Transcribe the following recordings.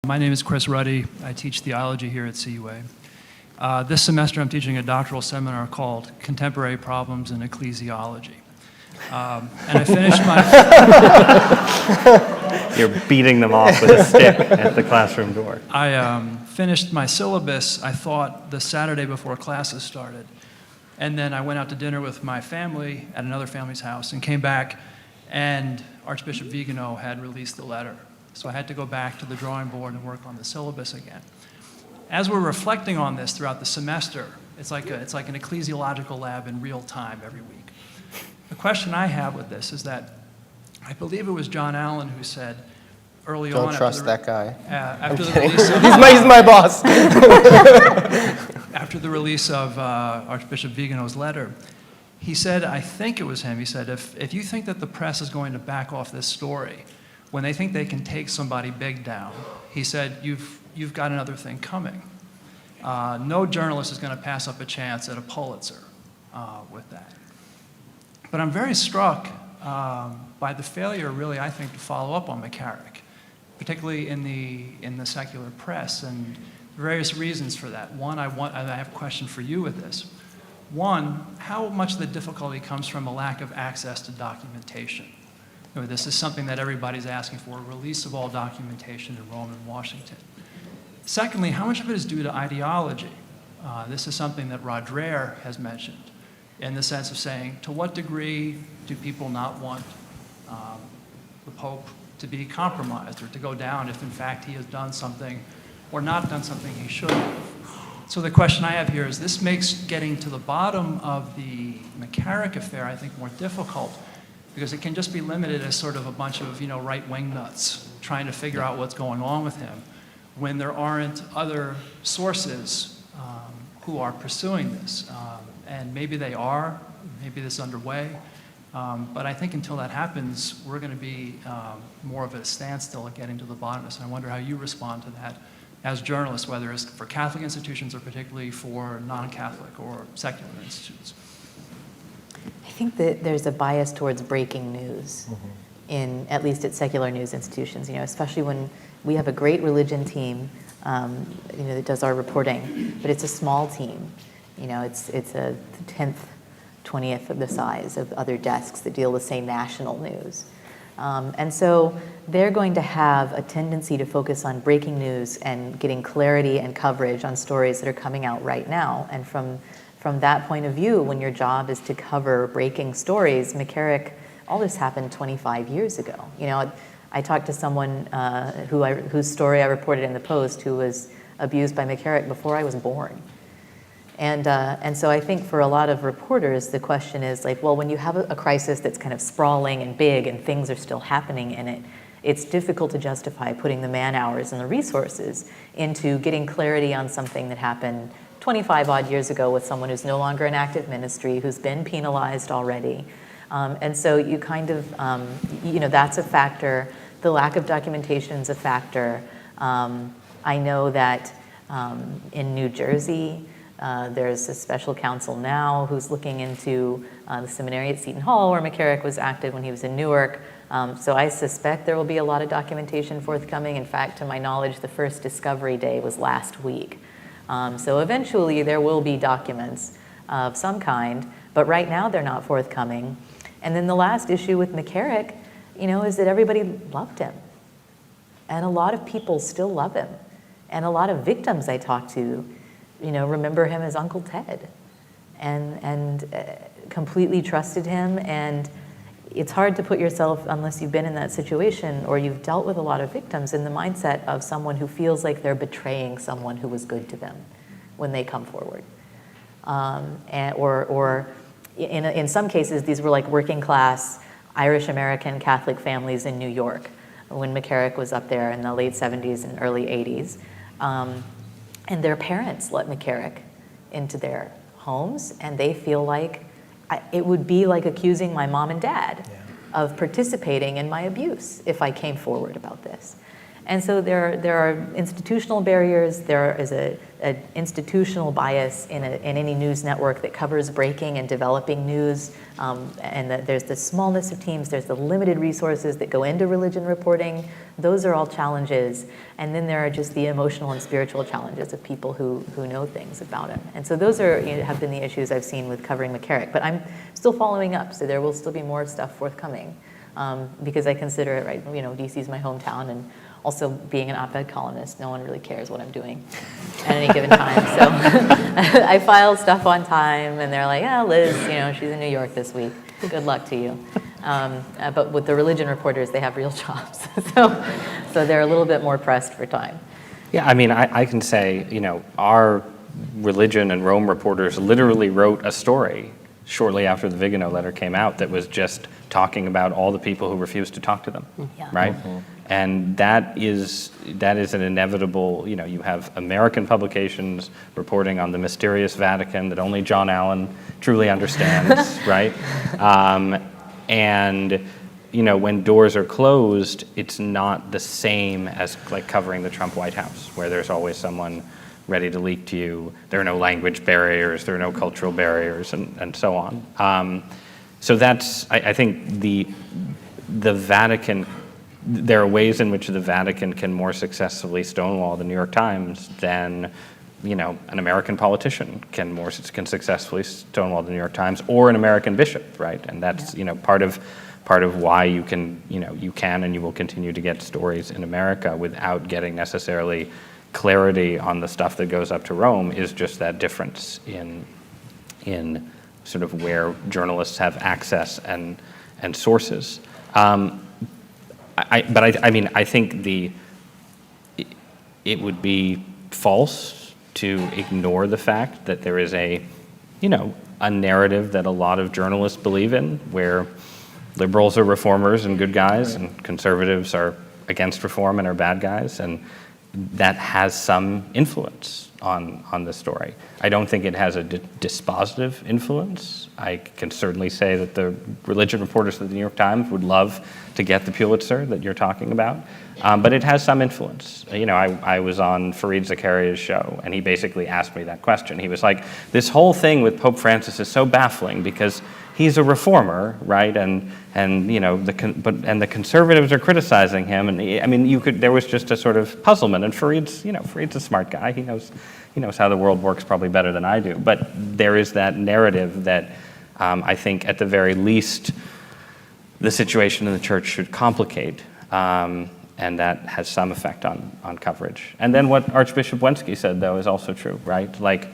My name is Chris Ruddy. I teach theology here at CUA. This semester I'm teaching a doctoral seminar called Contemporary Problems in Ecclesiology. And I finished my... You're beating them off with a stick at the classroom door. I finished my syllabus, I thought, the Saturday before classes started. And then I went out to dinner with my family at another family's house and came back, and Archbishop Vigano had released the letter. So I had to go back to the drawing board and work on the syllabus again. As we're reflecting on this throughout the semester, it's like an ecclesiological lab in real time every week. The question I have with this is that I believe it was John Allen who said early on... Don't trust that guy. After the release of, He's my boss. after the release of Archbishop Vigano's letter, he said, I think it was him, he said, if you think that the press is going to back off this story, when they think they can take somebody big down, he said, you've got another thing coming. No journalist is going to pass up a chance at a Pulitzer with that. But I'm very struck by the failure, really, I think, to follow up on McCarrick, particularly in the secular press, and various reasons for that. One, I have a question for you with this. One, how much of the difficulty comes from a lack of access to documentation? You know, this is something that everybody's asking for, release of all documentation in Rome and Washington. Secondly, how much of it is due to ideology? This is something that Rod Dreher has mentioned, in the sense of saying, to what degree do people not want the Pope to be compromised or to go down if in fact he has done something or not done something he should have? So the question I have here is, this makes getting to the bottom of the McCarrick affair, I think, more difficult, because it can just be limited as sort of a bunch of, right-wing nuts trying to figure out what's going on with him, when there aren't other sources who are pursuing this. And maybe they are, maybe this is underway, but I think until that happens, we're going to be more of a standstill at getting to the bottom of this. And I wonder how you respond to that as journalists, whether it's for Catholic institutions or particularly for non-Catholic or secular institutions. I think that there's a bias towards breaking news, at least at secular news institutions, especially when we have a great religion team, that does our reporting, but it's a small team. It's a 10th, 20th of the size of other desks that deal with, say, national news. And so they're going to have a tendency to focus on breaking news and getting clarity and coverage on stories that are coming out right now. And from that point of view, when your job is to cover breaking stories, McCarrick, all this happened 25 years ago. I talked to someone whose story I reported in the Post who was abused by McCarrick before I was born. And so I think for a lot of reporters, the question is like, well, when you have a crisis that's kind of sprawling and big and things are still happening in it, it's difficult to justify putting the man hours and the resources into getting clarity on something that happened 25 odd years ago with someone who's no longer in active ministry, who's been penalized already. And so you kind of, that's a factor. The lack of documentation is a factor. I know that in New Jersey, there's a special counsel now who's looking into the seminary at Seton Hall where McCarrick was active when he was in Newark. So I suspect there will be a lot of documentation forthcoming. In fact, to my knowledge, the first discovery day was last week. So eventually there will be documents of some kind, but right now they're not forthcoming. And then the last issue with McCarrick, is that everybody loved him. And a lot of people still love him. And a lot of victims I talked to, remember him as Uncle Ted and completely trusted him. And it's hard to put yourself, unless you've been in that situation or you've dealt with a lot of victims, in the mindset of someone who feels like they're betraying someone who was good to them when they come forward. Or in some cases, these were like working class Irish American Catholic families in New York when McCarrick was up there in the late 70s and early 80s. And their parents let McCarrick into their homes, and they feel like it would be like accusing my mom and dad of participating in my abuse if I came forward about this. And so there are institutional barriers. There is an institutional bias in any news network that covers breaking and developing news. And there's the smallness of teams. There's the limited resources that go into religion reporting. Those are all challenges. And then there are just the emotional and spiritual challenges of people who know things about him. And so those are have been the issues I've seen with covering McCarrick. But I'm still following up, so there will still be more stuff forthcoming because I consider it, right, DC's my hometown, and also being an op-ed columnist, no one really cares what I'm doing at any given time. So I file stuff on time, and they're like, "Yeah, Liz, she's in New York this week. Good luck to you." But with the religion reporters, they have real jobs, so they're a little bit more pressed for time. Yeah, I mean, I can say, our religion and Rome reporters literally wrote a story shortly after the Vigano letter came out that was just talking about all the people who refused to talk to them, Yeah. right? And that is an inevitable, you have American publications reporting on the mysterious Vatican that only John Allen truly understands, right? And when doors are closed, it's not the same as like covering the Trump White House, where there's always someone ready to leak to you. There are no language barriers, there are no cultural barriers, and so on. So that's, I think the Vatican, there are ways in which the Vatican can more successfully stonewall the New York Times than an American politician can successfully stonewall the New York Times, or an American bishop, right? And that's part of why you can and you will continue to get stories in America without getting necessarily clarity on the stuff that goes up to Rome, is just that difference in sort of where journalists have access and sources. I think it would be false to ignore the fact that there is a narrative that a lot of journalists believe in, where liberals are reformers and good guys, and conservatives are against reform and are bad guys, and that has some influence on the story. I don't think it has a dispositive influence. I can certainly say that the religion reporters of the New York Times would love to get the Pulitzer that you're talking about, but it has some influence. I was on Fareed Zakaria's show, and he basically asked me that question. He was like, "This whole thing with Pope Francis is so baffling because he's a reformer, right? And the conservatives are criticizing him, and there was just a sort of puzzlement. And Fareed's a smart guy. He knows how the world works probably better than I do. But there is that narrative that I think at the very least the situation in the church should complicate, and that has some effect on coverage. And then what Archbishop Wensky said, though, is also true, right? Like,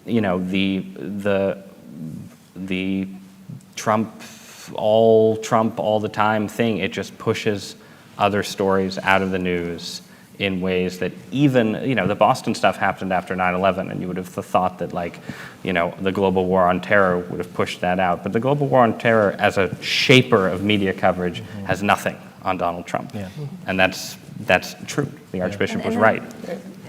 the Trump all the time thing, it just pushes other stories out of the news in ways that even, the Boston stuff happened after 9/11, and you would have thought that the global war on terror would have pushed that out. But the global war on terror as a shaper of media coverage has nothing on Donald Trump. Yeah. And that's true. The Archbishop was right.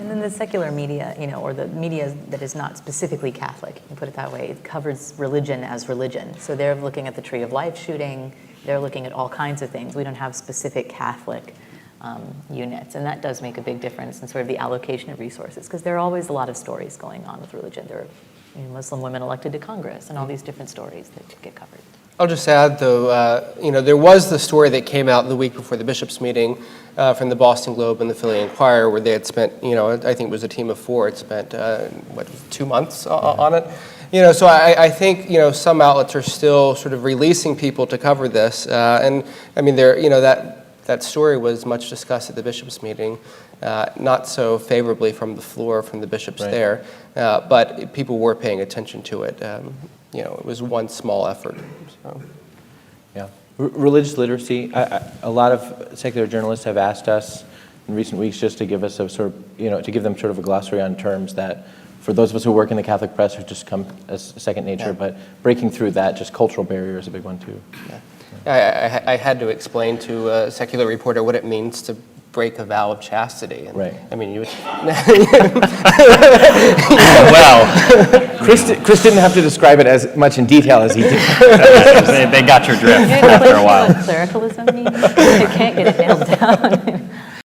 And then the secular media, or the media that is not specifically Catholic, you can put it that way, it covers religion as religion. So they're looking at the Tree of Life shooting, they're looking at all kinds of things. We don't have specific Catholic units, and that does make a big difference in sort of the allocation of resources, because there are always a lot of stories going on with religion. There are Muslim women elected to Congress and all these different stories that get covered. I'll just add, though, there was the story that came out the week before the bishops' meeting from the Boston Globe and the Philly Inquirer, where they had spent, I think it was a team of 4, had spent, 2 months on it. So I think, some outlets are still sort of releasing people to cover this. And I mean, that story was much discussed at the bishops' meeting, not so favorably from the floor, from the bishops there, but people were paying attention to it. It was one small effort. So. Yeah, religious literacy. A lot of secular journalists have asked us in recent weeks just to give us a sort of, to give them sort of a glossary on terms that, for those of us who work in the Catholic press, have just come as second nature. But breaking through that, just cultural barrier is a big one too. Yeah. I had to explain to a secular reporter what it means to break a vow of chastity. And, right. I mean, you would... Well, Chris didn't have to describe it as much in detail as he did. They got your drift You after a while. what clericalism means? You can't get it nailed down.